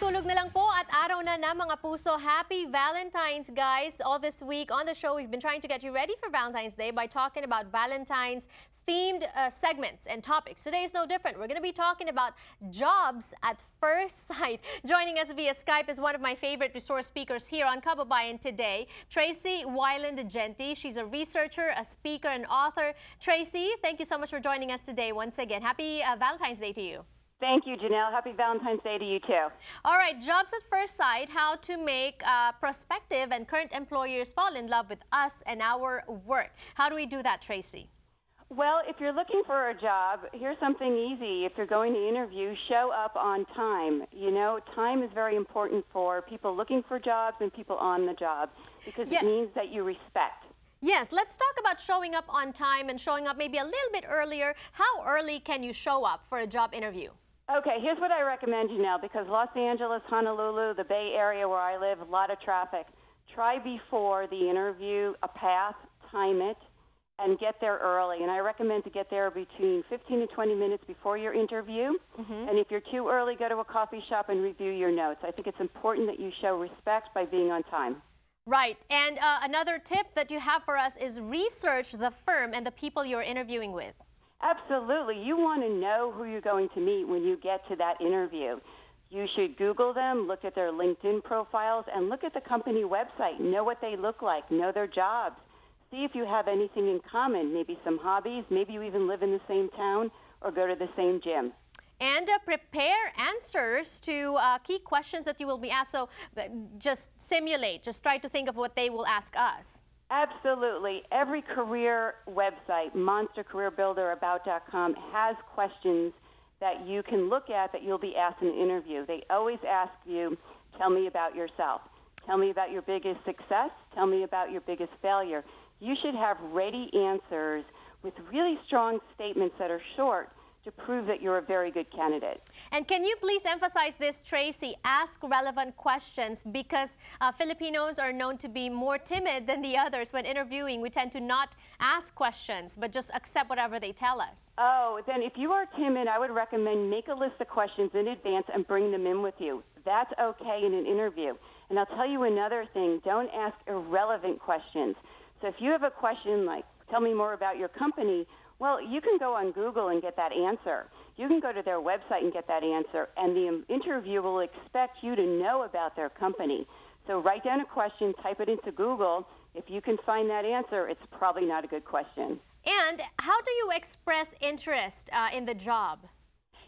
Tutulog na lang po at araw na na mga puso. Happy Valentine's, guys. All this week on the show, we've been trying to get you ready for Valentine's Day by talking about Valentine's themed segments and topics. Today is no different. We're going to be talking about jobs at first sight. Joining us via Skype is one of my favorite resource speakers here on Kababayan today, Tracy Wyland-Genti. She's a researcher, a speaker, and author. Tracy, thank you so much for joining us today once again. Happy Valentine's Day to you. Thank you, Janelle. Happy Valentine's Day to you, too. All right, jobs at first sight, how to make prospective and current employers fall in love with us and our work. How do we do that, Tracy? Well, if you're looking for a job, here's something easy. If you're going to interview, show up on time. You know, time is very important for people looking for jobs and people on the job because it means that you respect. Yes, let's talk about showing up on time and showing up maybe a little bit earlier. How early can you show up for a job interview? Okay, here's what I recommend, Janelle, because Los Angeles, Honolulu, the Bay Area where I live, a lot of traffic. Try before the interview a path, time it, and get there early. And I recommend to get there between 15 to 20 minutes before your interview. And if you're too early, go to a coffee shop and review your notes. I think it's important that you show respect by being on time. Right. And another tip that you have for us is research the firm and the people you're interviewing with. Absolutely. You want to know who you're going to meet when you get to that interview. You should Google them, look at their LinkedIn profiles, and look at the company website. Know what they look like, know their jobs. See if you have anything in common, maybe some hobbies, maybe you even live in the same town or go to the same gym. And prepare answers to key questions that you will be asked. So just simulate, just try to think of what they will ask us. Absolutely. Every career website, Monster Career Builder, About.com, has questions that you can look at that you'll be asked in an interview. They always ask you, tell me about yourself. Tell me about your biggest success. Tell me about your biggest failure. You should have ready answers with really strong statements that are short to prove that you're a very good candidate. And can you please emphasize this, Tracy? Ask relevant questions because Filipinos are known to be more timid than the others when interviewing. We tend to not ask questions, but just accept whatever they tell us. Oh, then if you are timid, I would recommend make a list of questions in advance and bring them in with you. That's okay in an interview. And I'll tell you another thing, don't ask irrelevant questions. So if you have a question like, tell me more about your company, well, you can go on Google and get that answer. You can go to their website and get that answer, and the interviewer will expect you to know about their company. So write down a question, type it into Google. If you can find that answer, it's probably not a good question. And how do you express interest in the job?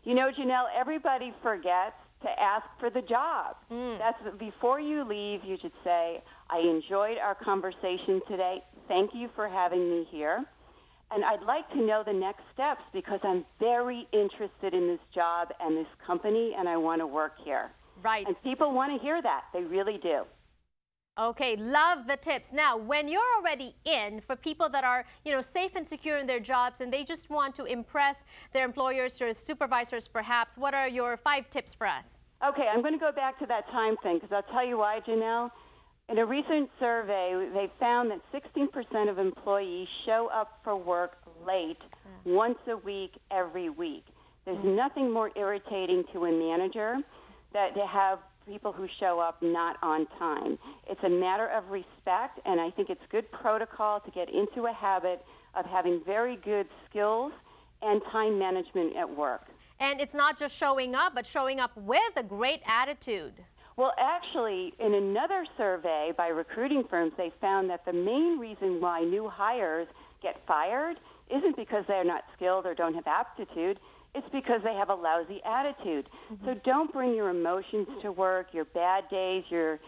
You know, Janelle, everybody forgets to ask for the job. That's before you leave, you should say, I enjoyed our conversation today. Thank you for having me here. And I'd like to know the next steps because I'm very interested in this job and this company, and I want to work here. Right. And people want to hear that. They really do. Okay, love the tips. Now, when you're already in, for people that are, safe and secure in their jobs and they just want to impress their employers or supervisors perhaps, what are your 5 tips for us? Okay, I'm going to go back to that time thing because I'll tell you why, Janelle. In a recent survey, they found that 16% of employees show up for work late once a week, every week. There's nothing more irritating to a manager than to have people who show up not on time. It's a matter of respect, and I think it's good protocol to get into a habit of having very good skills and time management at work. And it's not just showing up, but showing up with a great attitude. Well, actually, in another survey by recruiting firms, they found that the main reason why new hires get fired isn't because they're not skilled or don't have aptitude. It's because they have a lousy attitude. So don't bring your emotions to work, your bad days, your,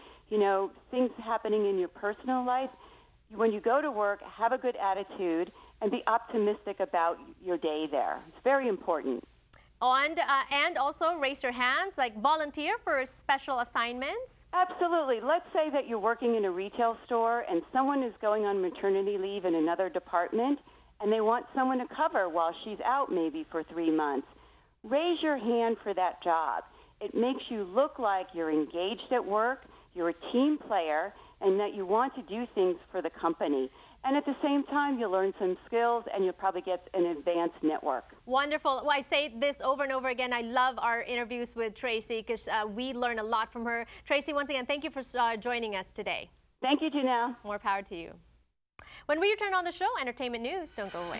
things happening in your personal life. When you go to work, have a good attitude and be optimistic about your day there. It's very important. And also raise your hands, like volunteer for special assignments? Absolutely. Let's say that you're working in a retail store and someone is going on maternity leave in another department and they want someone to cover while she's out maybe for 3 months. Raise your hand for that job. It makes you look like you're engaged at work, you're a team player, and that you want to do things for the company. And at the same time, you'll learn some skills and you'll probably get an advanced network. Wonderful. Well, I say this over and over again. I love our interviews with Tracy because we learn a lot from her. Tracy, once again, thank you for joining us today. Thank you, Janelle. More power to you. When we return on the show, entertainment news, don't go away.